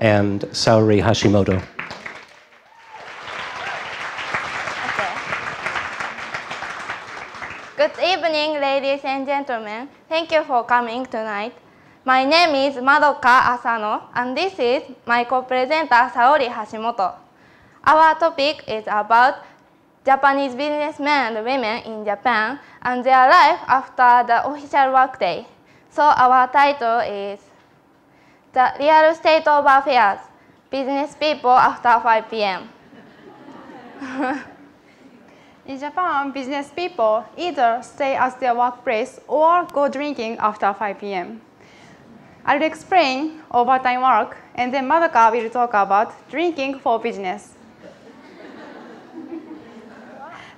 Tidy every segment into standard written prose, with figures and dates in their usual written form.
and Saori Hashimoto. Good evening, ladies and gentlemen. Thank you for coming tonight. My name is Madoka Asano, and this is my co-presenter Saori Hashimoto. Our topic is about Japanese businessmen and women in Japan and their life after the official workday. So our title is The Real State of Affairs, Business People After 5 p.m. In Japan, business people either stay at their workplace or go drinking after 5 p.m. I'll explain overtime work, and then Madoka will talk about drinking for business.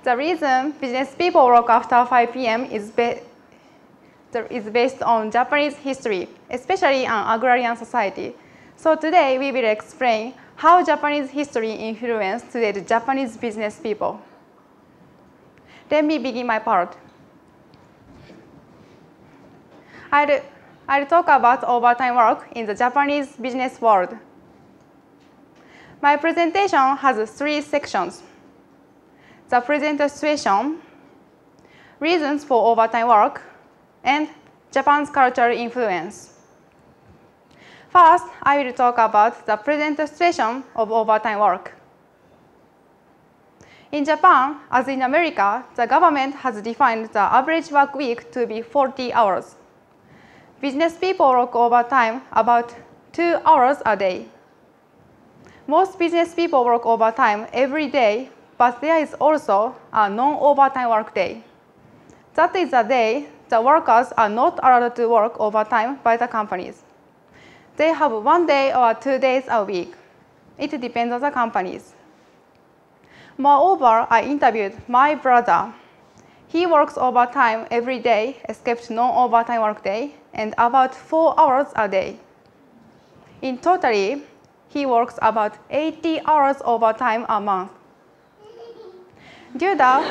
The reason business people work after 5 p.m. is based on Japanese history, especially on agrarian society. So today we will explain how Japanese history influenced today's Japanese business people. Let me begin my part. I'll talk about overtime work in the Japanese business world. My presentation has 3 sections: the present situation, reasons for overtime work, and Japan's cultural influence. First, I will talk about the present situation of overtime work. In Japan, as in America, the government has defined the average work week to be 40 hours. Business people work overtime about 2 hours a day. Most business people work overtime every day, but there is also a non-overtime work day. That is the day the workers are not allowed to work overtime by the companies. They have 1 day or 2 days a week. It depends on the companies. Moreover, I interviewed my brother. He works overtime every day except non-overtime work day and about 4 hours a day. In total, he works about 80 hours overtime a month. Gyuda,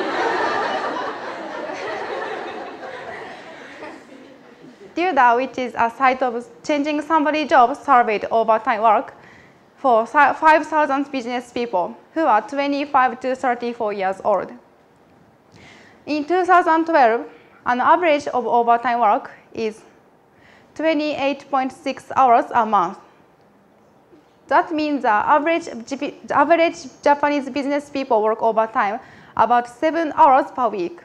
which is a site of changing somebody's job, surveyed overtime work for 5,000 business people who are 25 to 34 years old. In 2012, an average of overtime work is 28.6 hours a month. That means the average Japanese business people work overtime about 7 hours per week.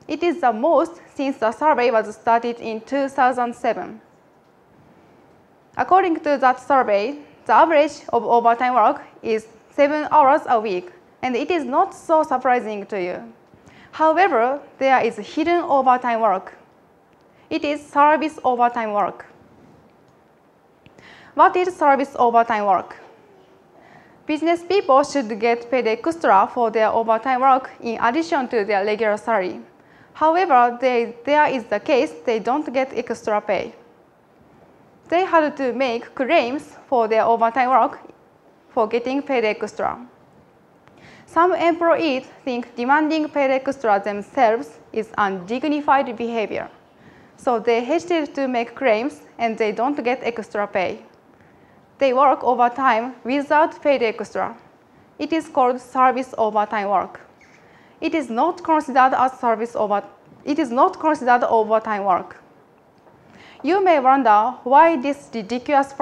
It is the most since the survey was started in 2007. According to that survey, the average of overtime work is 7 hours a week, and it is not so surprising to you. However, there is hidden overtime work. It is service overtime work. What is service overtime work? Business people should get paid extra for their overtime work in addition to their regular salary. However, there is the case they don't get extra pay. They had to make claims for their overtime work for getting paid extra. Some employees think demanding paid extra themselves is undignified behavior. So they hesitate to make claims and they don't get extra pay. They work overtime without paid extra. It is called service overtime work. It is not considered as overtime work. You may wonder why this ridiculous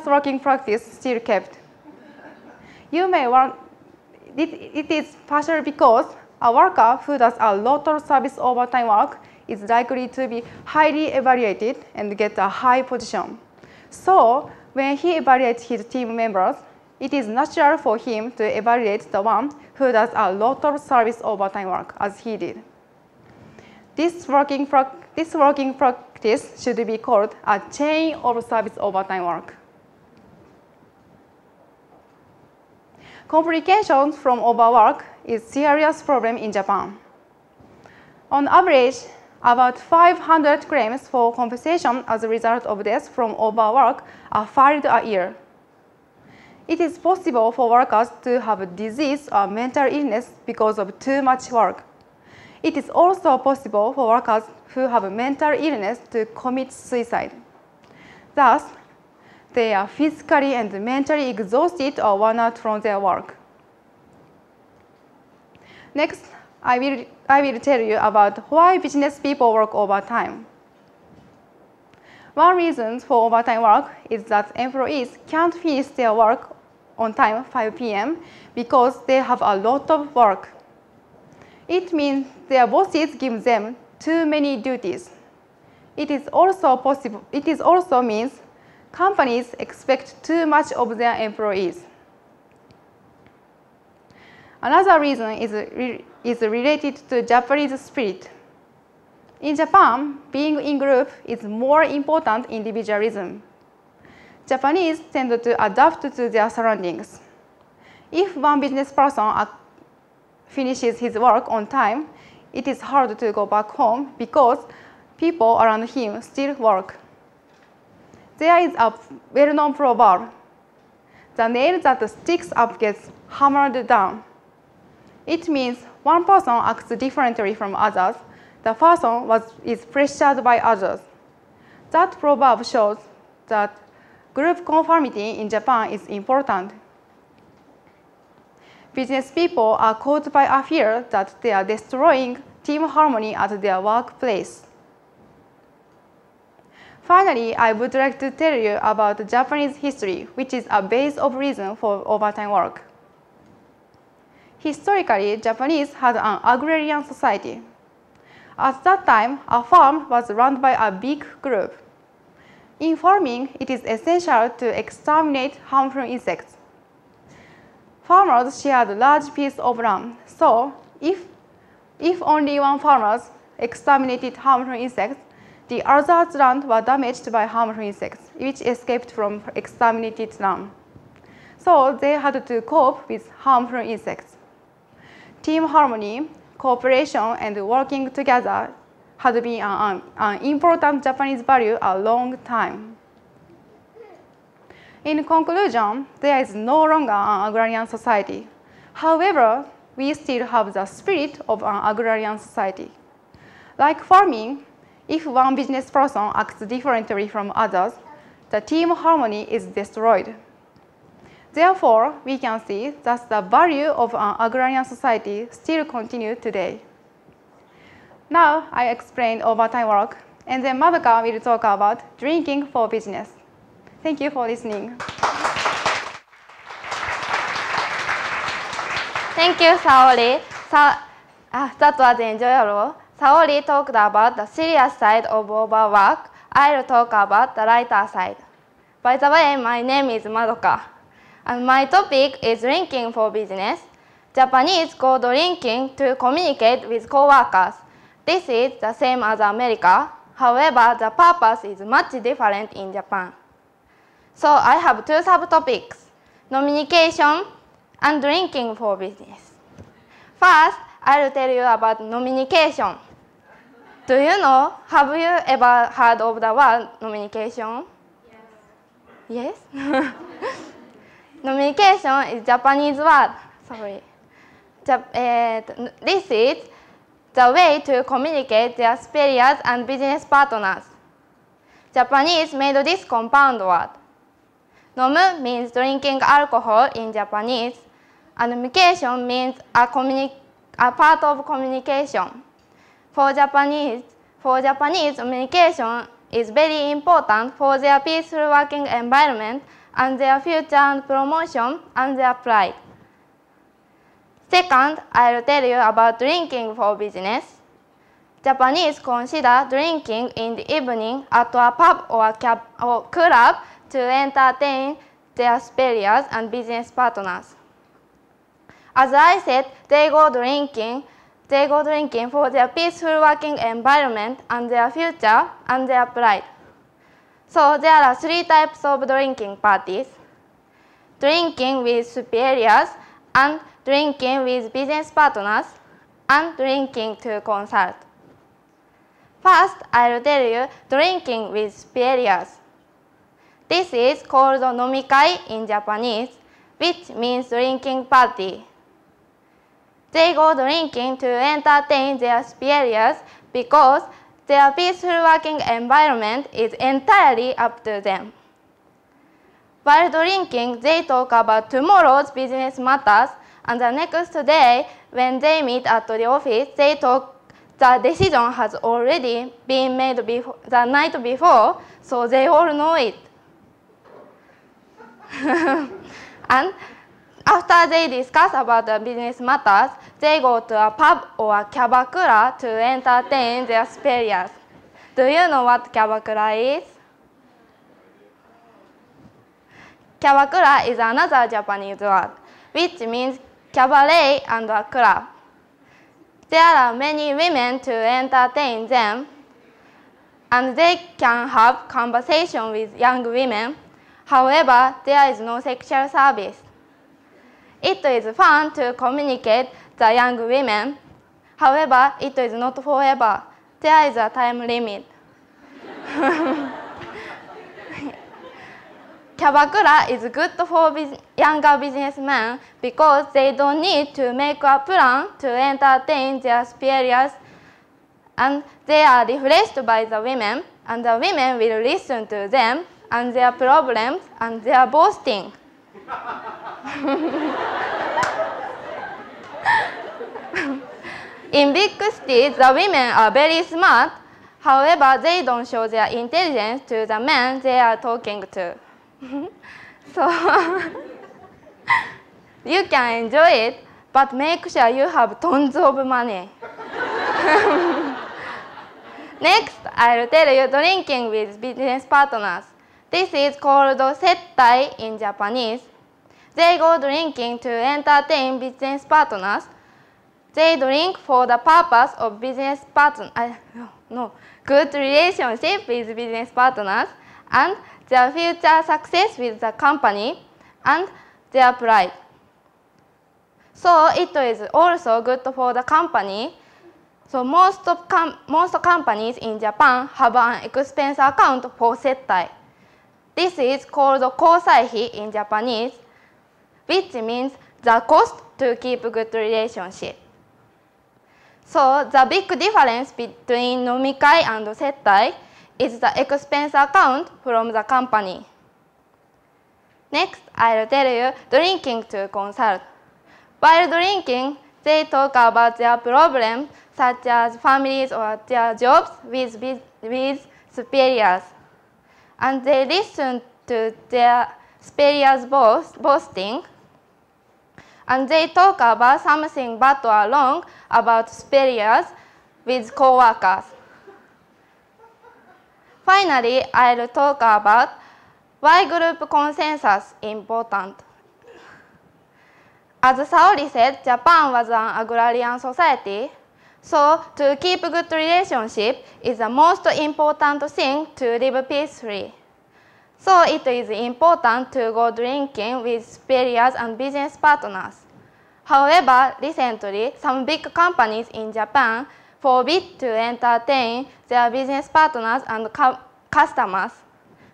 working practice still kept. You may wonder, it is partially because a worker who does a lot of service overtime work is likely to be highly evaluated and get a high position. So when he evaluates his team members, it is natural for him to evaluate the one who does a lot of service overtime work, as he did. This working practice should be called a chain of service overtime work. Complications from overwork is a serious problem in Japan. On average, about 500 claims for compensation as a result of death from overwork are filed a year. It is possible for workers to have a disease or mental illness because of too much work. It is also possible for workers who have a mental illness to commit suicide. Thus, they are physically and mentally exhausted or worn out from their work. Next, I will tell you about why business people work overtime. One reason for overtime work is that employees can't finish their work on time 5 p.m. because they have a lot of work. It means their bosses give them too many duties. It also means companies expect too much of their employees. Another reason is related to Japanese spirit. In Japan, being in group is more important than individualism. Japanese tend to adapt to their surroundings. If one business person finishes his work on time, it is hard to go back home because people around him still work. There is a well-known proverb: the nail that sticks up gets hammered down. It means one person acts differently from others. The person is pressured by others. That proverb shows that group conformity in Japan is important. Business people are caught by a fear that they are destroying team harmony at their workplace. Finally, I would like to tell you about Japanese history, which is a base of reason for overtime work. Historically, Japanese had an agrarian society. At that time, a farm was run by a big group. In farming, it is essential to exterminate harmful insects. Farmers shared a large piece of land, so if only one farmer exterminated harmful insects, the other's land was damaged by harmful insects, which escaped from exterminated land. So they had to cope with harmful insects. Team harmony, cooperation, and working together had been an important Japanese value a long time. In conclusion, there is no longer an agrarian society. However, we still have the spirit of an agrarian society. Like farming, if one business person acts differently from others, the team harmony is destroyed. Therefore, we can see that the value of an agrarian society still continues today. Now, I explained overtime work, and then Madoka will talk about drinking for business. Thank you for listening. Thank you, Saori. That was enjoyable. Saori talked about the serious side of overwork. I'll talk about the lighter side. By the way, my name is Madoka, and my topic is drinking for business. Japanese go drinking to communicate with coworkers. This is the same as America. However, the purpose is much different in Japan. So I have two subtopics: communication and drinking for business. First, I'll tell you about communication. Do you know, have you ever heard of the word communication? Yes? Yes? Communication is Japanese word. Sorry. This is the way to communicate their superiors and business partners. Japanese made this compound word. Nomu means drinking alcohol in Japanese, and communication means a part of communication. For Japanese, communication is very important for their peaceful working environment and their future and promotion and their pride. Second, I'll tell you about drinking for business. Japanese consider drinking in the evening at a pub or club to entertain their superiors and business partners. As I said, they go drinking for their peaceful working environment and their future and their pride. So there are three types of drinking parties: drinking with superiors, and drinking with business partners, and drinking to consult. First, I'll tell you drinking with superiors. This is called nomikai in Japanese, which means drinking party. They go drinking to entertain their superiors because their peaceful working environment is entirely up to them. While drinking, they talk about tomorrow's business matters, and the next day, when they meet at the office, they talk. The decision has already been made the night before, so they all know it. And after they discuss about the business matters, they go to a pub or a kyabakura to entertain their superiors. Do you know what kyabakura is? Kyabakura is another Japanese word, which means cabaret and a club. There are many women to entertain them, and they can have conversation with young women. However, there is no sexual service. It is fun to communicate the young women. However, it is not forever. There is a time limit. Kyabakura is good for younger businessmen because they don't need to make a plan to entertain their superiors, and they are refreshed by the women, and the women will listen to them and their problems and their boasting. In big cities, the women are very smart. However, they don't show their intelligence to the men they are talking to. So you can enjoy it, but make sure you have tons of money. Next, I'll tell you drinking with business partners. This is called settai in Japanese. They go drinking to entertain business partners. They drink for the purpose of good relationship with business partners and their future success with the company and their pride. So it is also good for the company. So most companies in Japan have an expense account for settai. This is called kosaihi in Japanese, which means the cost to keep good relationship. So the big difference between nomikai and settai is the expense account from the company. Next, I'll tell you drinking to consult. While drinking, they talk about their problems such as families or their jobs with superiors. And they listen to their superiors' boasting. And they talk about something bad or wrong about superiors with co-workers. Finally, I'll talk about why group consensus is important. As Saori said, Japan was an agrarian society, so to keep good relationship is the most important thing to live peacefully. So it is important to go drinking with superiors and business partners. However, recently, some big companies in Japan forbid to entertain their business partners and customers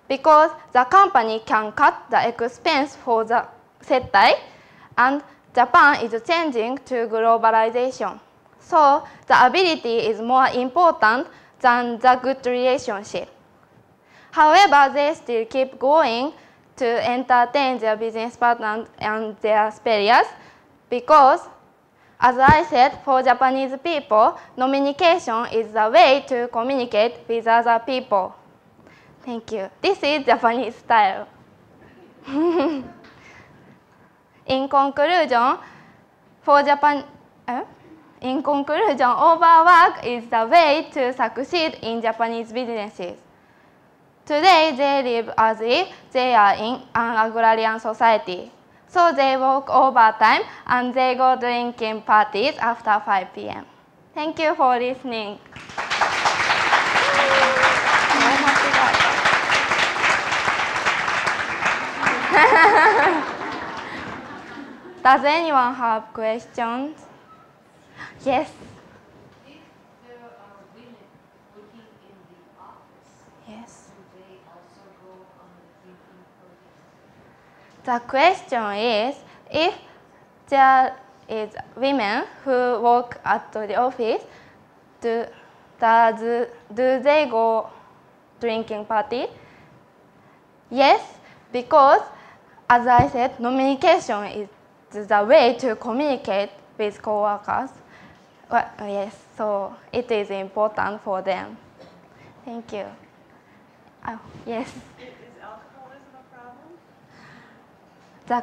because the company can cut the expense for the settai, and Japan is changing to globalization. So the ability is more important than the good relationship. However, they still keep going to entertain their business partners and their superiors because, as I said, for Japanese people, communication is the way to communicate with other people. Thank you. This is Japanese style. In conclusion, overwork is the way to succeed in Japanese businesses. Today, they live as if they are in an agrarian society. So they work overtime and they go drinking parties after 5 p.m. Thank you for listening. Does anyone have questions? Yes. If there are women working in the office, Yes. do they also go on the drinking program? The question is, if there is women who work at the office, do they go drinking party? Yes, because as I said, communication is the way to communicate with coworkers. Well, yes, so it is important for them. Thank you. Oh, yes. Is alcoholism a problem? The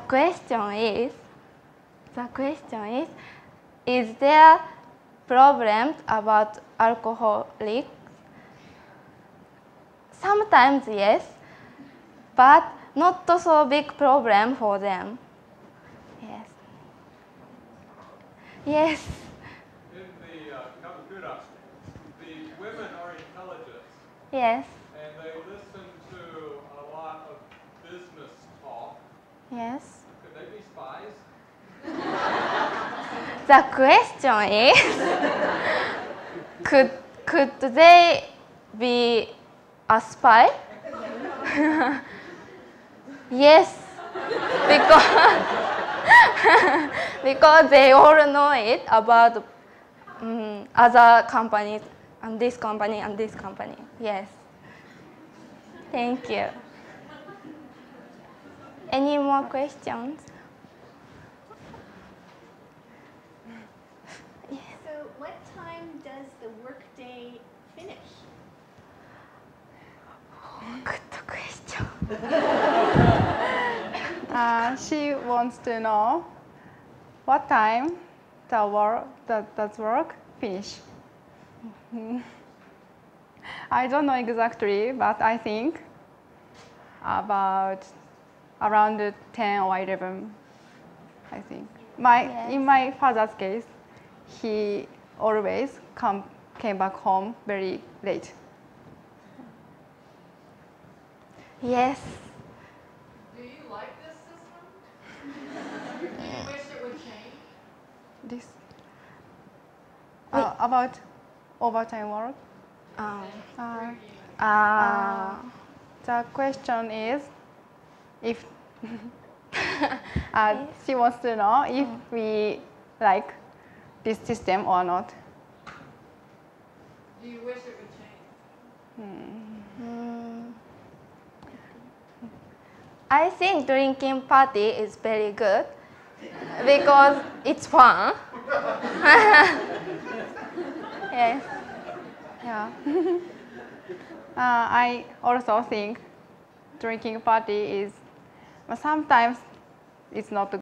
question is there problems about alcoholics? Sometimes yes, but not so big problem for them. Yes. Yes. In the Kamakura, the women are intelligent, Yes. and they listen to a lot of business talk. Yes. Could they be spies? The question is, could they be a spy? Yes, because because they all know it about other companies and this company and this company. Yes. Thank you. Any more questions? So what time does the workday finish? Good question. She wants to know what time does work finish. I don't know exactly, but I think about around 10 or 11, I think. In my father's case, he always came back home very late. Yes. Do you like this system? Do you wish it would change? This about overtime work. The question is if she wants to know if we like this system or not. Do you wish it would change? I think drinking party is very good because it's fun. Yes. Yeah. I also think drinking party is sometimes it's not